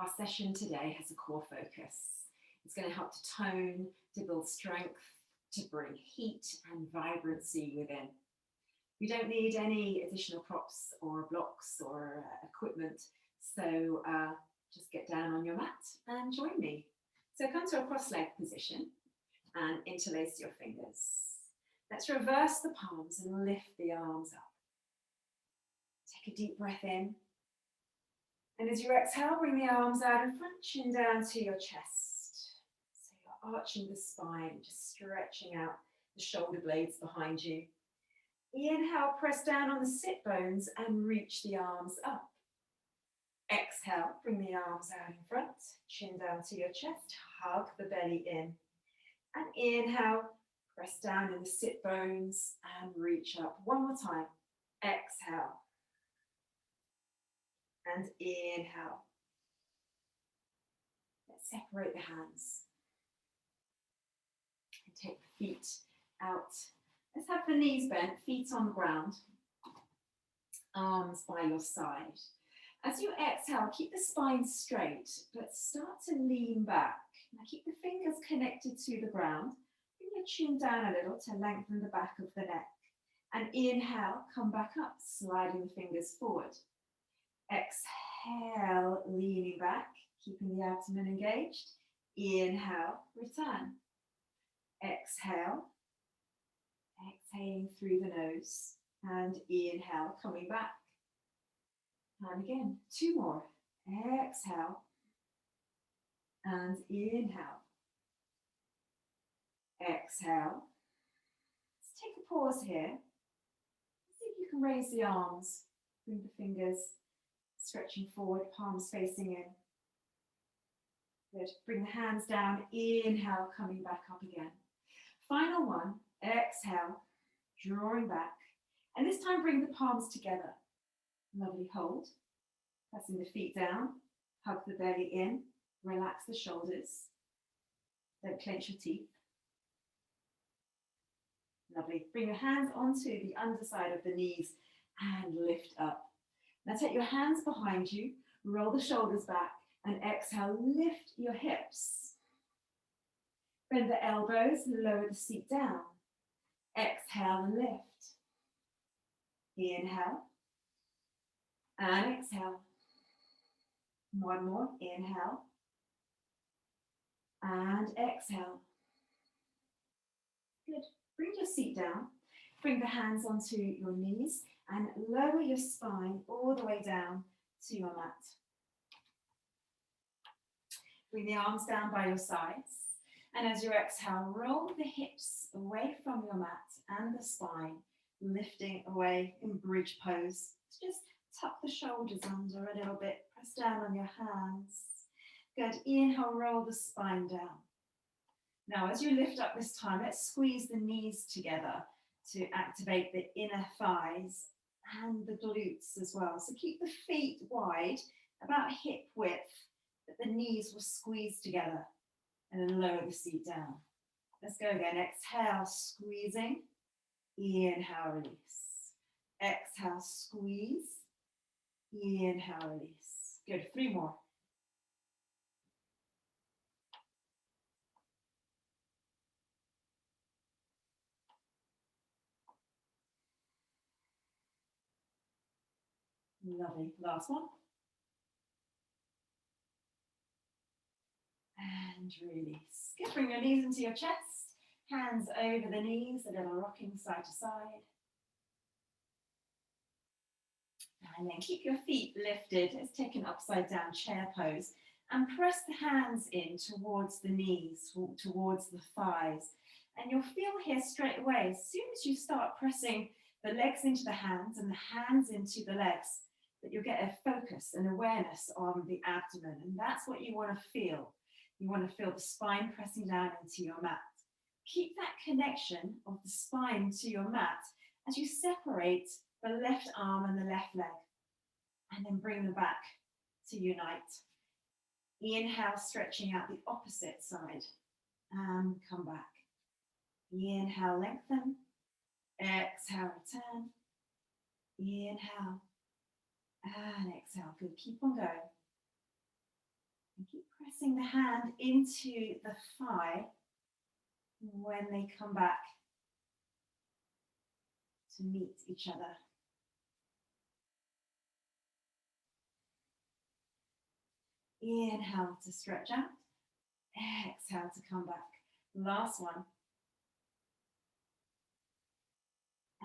Our session today has a core focus. It's going to help to tone, to build strength, to bring heat and vibrancy within. We don't need any additional props or blocks or equipment, so just get down on your mat and join me. So come to a cross-leg position and interlace your fingers. Let's reverse the palms and lift the arms up. Take a deep breath in. And as you exhale, bring the arms out in front, chin down to your chest. So you're arching the spine, just stretching out the shoulder blades behind you. Inhale, press down on the sit bones and reach the arms up. Exhale, bring the arms out in front, chin down to your chest, hug the belly in. And inhale, press down in the sit bones and reach up. One more time. Exhale. And inhale. Let's separate the hands. And take the feet out. Let's have the knees bent, feet on the ground. Arms by your side. As you exhale, keep the spine straight, but start to lean back. Now keep the fingers connected to the ground. Bring your chin down a little to lengthen the back of the neck. And inhale, come back up, sliding the fingers forward. Exhale, leaning back, keeping the abdomen engaged. Inhale, return. Exhale, exhaling through the nose. And inhale, coming back. And again, two more. Exhale. And inhale. Exhale. Let's take a pause here. See if you can raise the arms. Bring the fingers stretching forward, palms facing in. Good. Bring the hands down. Inhale, coming back up again. Final one. Exhale, drawing back. And this time bring the palms together. Lovely hold. Pressing the feet down. Hug the belly in. Relax the shoulders. Don't clench your teeth. Lovely. Bring your hands onto the underside of the knees and lift up. Now take your hands behind you, roll the shoulders back, and exhale, lift your hips. Bend the elbows, lower the seat down. Exhale and lift. Inhale. And exhale. One more. Inhale. And exhale. Good. Bring your seat down. Bring the hands onto your knees and lower your spine all the way down to your mat. Bring the arms down by your sides. And as you exhale, roll the hips away from your mat and the spine, lifting away in bridge pose. Just tuck the shoulders under a little bit. Press down on your hands. Good. Inhale, roll the spine down. Now, as you lift up this time, let's squeeze the knees together to activate the inner thighs and the glutes as well. So keep the feet wide, about hip width, but the knees will squeeze together and then lower the seat down. Let's go again. Exhale, squeezing. Inhale, release. Exhale, squeeze. Inhale, release. Good. Three more. Lovely. Last one. And release. Good. Bring your knees into your chest. Hands over the knees, a little rocking side to side. And then keep your feet lifted. Let's take an upside down chair pose. And press the hands in towards the knees, towards the thighs. And you'll feel here straight away, as soon as you start pressing the legs into the hands and the hands into the legs, that you'll get a focus and awareness on the abdomen. And that's what you want to feel. You want to feel the spine pressing down into your mat. Keep that connection of the spine to your mat as you separate the left arm and the left leg. And then bring them back to unite. Inhale, stretching out the opposite side. And come back. Inhale, lengthen. Exhale, return. Inhale. And exhale. Good. Keep on going. And keep pressing the hand into the thigh when they come back to meet each other. Inhale to stretch out. Exhale to come back. Last one.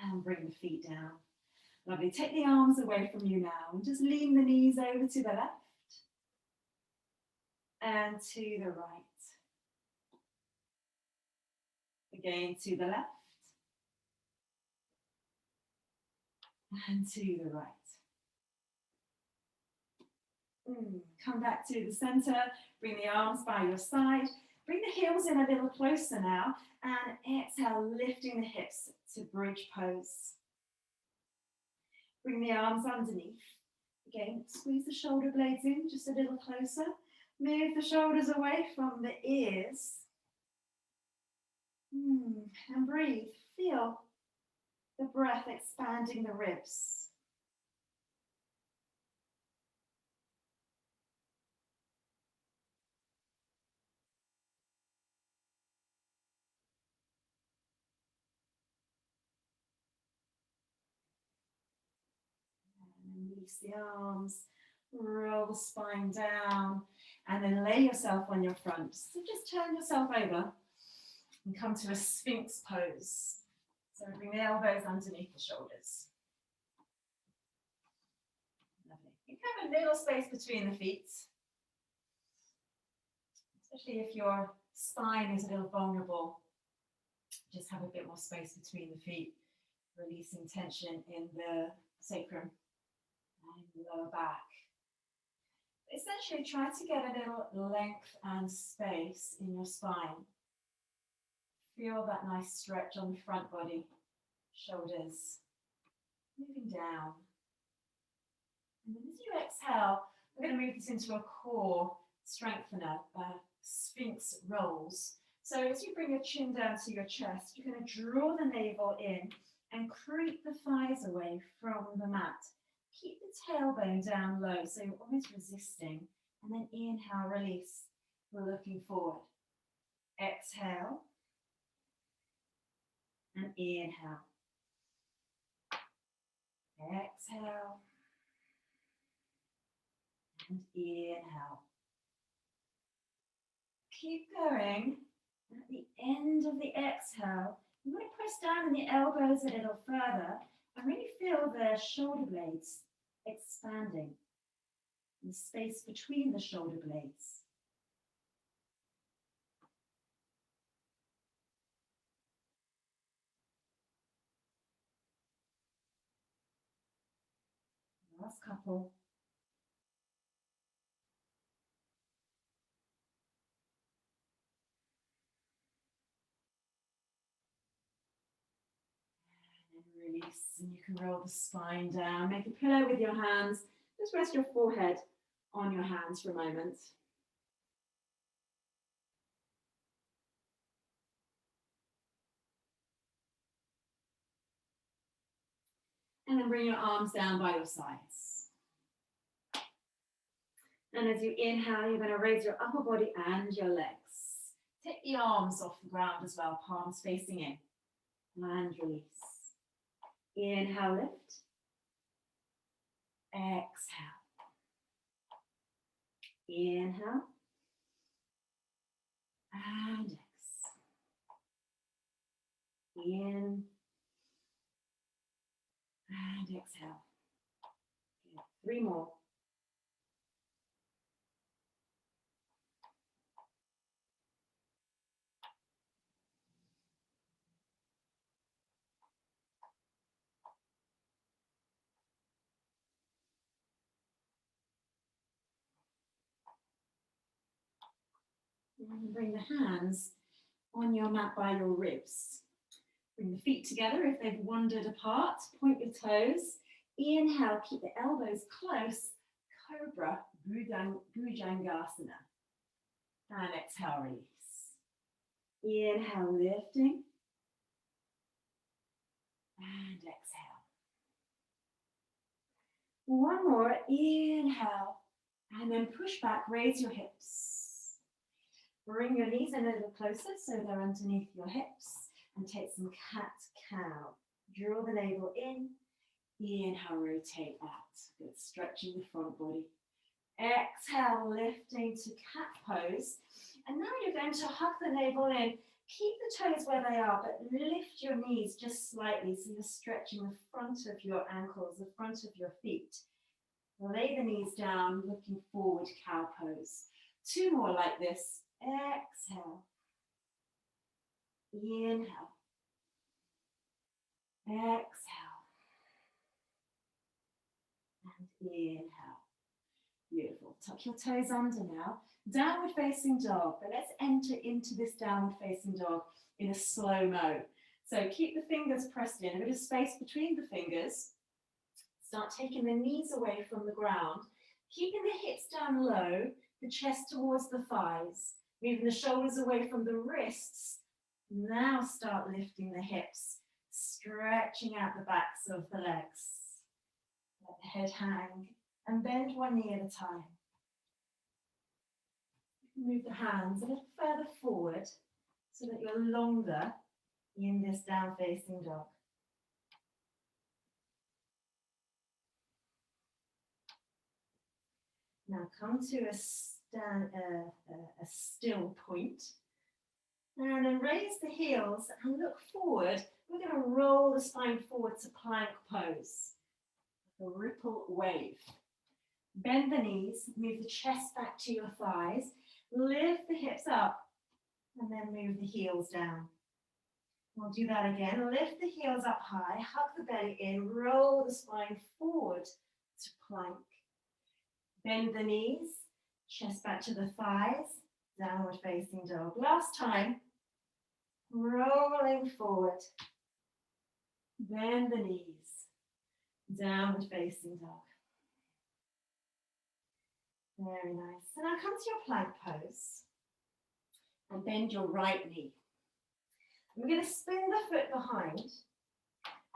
And bring the feet down. Lovely. Take the arms away from you now and just lean the knees over to the left and to the right. Again to the left and to the right. Come back to the center. Bring the arms by your side. Bring the heels in a little closer now. And exhale, lifting the hips to bridge pose. Bring the arms underneath. Again, squeeze the shoulder blades in just a little closer. Move the shoulders away from the ears. And breathe. Feel the breath expanding the ribs. And release the arms. Roll the spine down. And then lay yourself on your front. So just turn yourself over and come to a Sphinx pose. So bring the elbows underneath the shoulders. Lovely. You can have a little space between the feet, especially if your spine is a little vulnerable. Just have a bit more space between the feet, releasing tension in the sacrum and the lower back. Essentially, try to get a little length and space in your spine. Feel that nice stretch on the front body, shoulders, moving down. And then as you exhale, we're going to move this into a core strengthener, Sphinx Rolls. So as you bring your chin down to your chest, you're going to draw the navel in and creep the thighs away from the mat. Keep the tailbone down low, so you're always resisting. And then inhale, release. We're looking forward. Exhale. And inhale. Exhale. And inhale. Keep going. At the end of the exhale, you want to press down in the elbows a little further and really feel the shoulder blades expanding. The space between the shoulder blades. Last couple. And then release, and you can roll the spine down. Make a pillow with your hands. Just rest your forehead on your hands for a moment. And then bring your arms down by your sides. And as you inhale, you're going to raise your upper body and your legs. Take the arms off the ground as well, palms facing in. And release. Inhale, lift. Exhale. Inhale. And exhale. In. And exhale. Good. 3 more. And bring the hands on your mat by your ribs. Bring the feet together if they've wandered apart. Point your toes. Inhale, keep the elbows close. Cobra, Bhujangasana. And exhale, release. Inhale, lifting. And exhale. One more. Inhale. And then push back, raise your hips. Bring your knees in a little closer so they're underneath your hips. And take some cat-cow. Draw the navel in. Inhale, rotate out. Good, stretching the front body. Exhale, lifting to cat pose. And now you're going to hug the navel in. Keep the toes where they are, but lift your knees just slightly so you're stretching the front of your ankles, the front of your feet. Lay the knees down, looking forward, cow pose. 2 more like this. Exhale. Inhale. Exhale. And inhale. Beautiful. Tuck your toes under now. Downward facing dog. But let's enter into this downward facing dog in a slow-mo. So keep the fingers pressed in, a bit of space between the fingers. Start taking the knees away from the ground, keeping the hips down low, the chest towards the thighs, moving the shoulders away from the wrists. Now start lifting the hips, stretching out the backs of the legs. Let the head hang and bend one knee at a time. Move the hands a little further forward so that you're longer in this down facing dog. Now come to a still point. And then raise the heels and look forward. We're going to roll the spine forward to plank pose. A ripple wave. Bend the knees, move the chest back to your thighs, lift the hips up, and then move the heels down. We'll do that again. Lift the heels up high, hug the belly in, roll the spine forward to plank. Bend the knees, chest back to the thighs, downward facing dog. Last time, rolling forward. Bend the knees, downward facing dog. Very nice. So now come to your plank pose and bend your right knee. We're going to spin the foot behind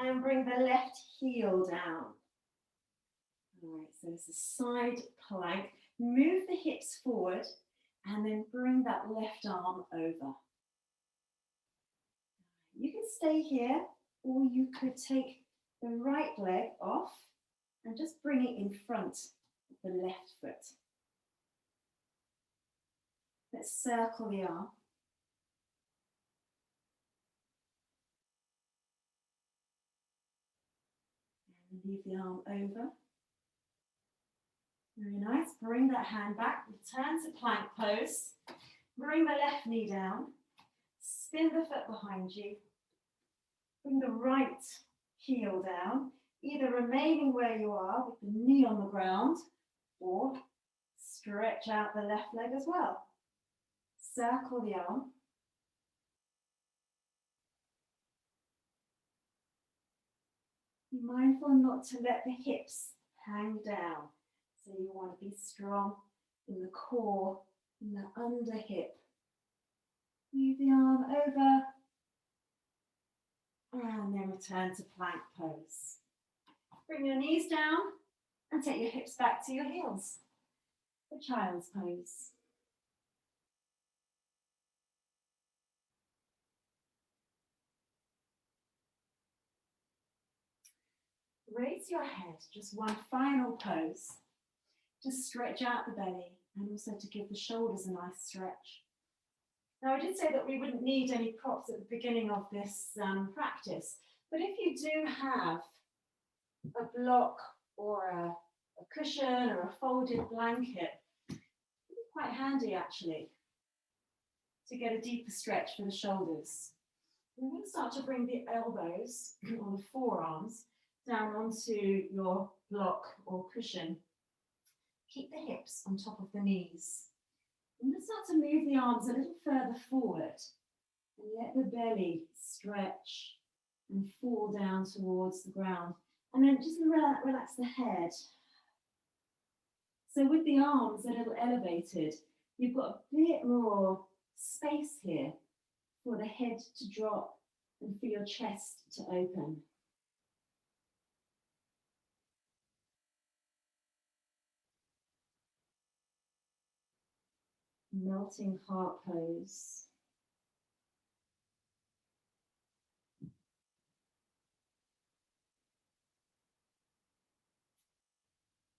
and bring the left heel down. All right, so it's a side plank. Move the hips forward and then bring that left arm over. You can stay here, or you could take the right leg off and just bring it in front of the left foot. Let's circle the arm. And leave the arm over. Very nice. Bring that hand back. Return to plank pose. Bring the left knee down. Spin the foot behind you. Bring the right heel down, either remaining where you are with the knee on the ground, or stretch out the left leg as well. Circle the arm. Be mindful not to let the hips hang down. So you want to be strong in the core, in the under hip. Move the arm over. And then return to plank pose. Bring your knees down and take your hips back to your heels for child's pose. Raise your head, just one final pose. Just stretch out the belly and also to give the shoulders a nice stretch. Now, I did say that we wouldn't need any props at the beginning of this practice, but if you do have a block or a cushion or a folded blanket, it'd be quite handy actually to get a deeper stretch for the shoulders. We're going to start to bring the elbows or the forearms down onto your block or cushion. Keep the hips on top of the knees. I'm going to start to move the arms a little further forward and let the belly stretch and fall down towards the ground. And then just relax the head. So with the arms a little elevated, you've got a bit more space here for the head to drop and for your chest to open. Melting heart pose.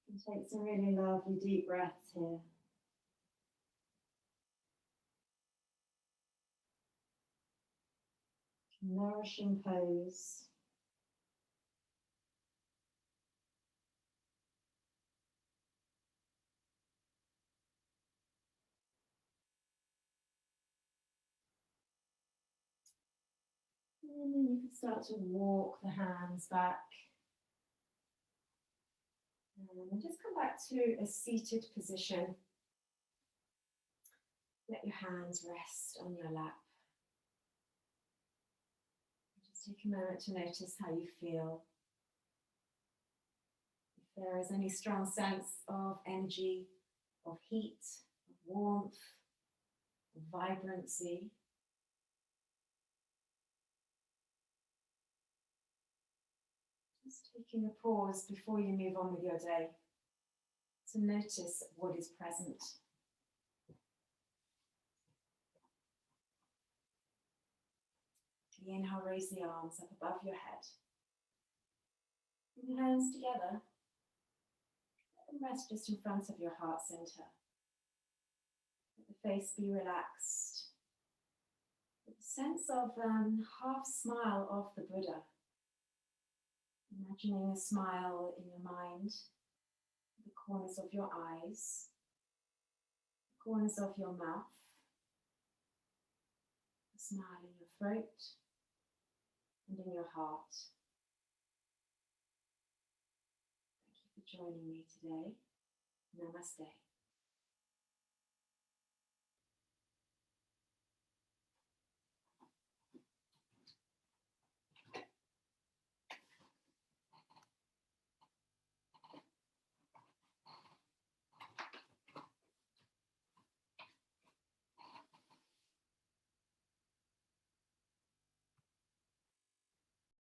And take some really lovely deep breaths here. Nourishing pose. And then you can start to walk the hands back. And just come back to a seated position. Let your hands rest on your lap. Just take a moment to notice how you feel. If there is any strong sense of energy, of heat, of warmth, of vibrancy. Just taking a pause before you move on with your day to notice what is present. The inhale, raise the arms up above your head. Bring the hands together. Let them rest just in front of your heart center. Let the face be relaxed. With a sense of half smile of the Buddha. Imagining a smile in your mind, the corners of your eyes, the corners of your mouth, a smile in your throat and in your heart. Thank you for joining me today. Namaste.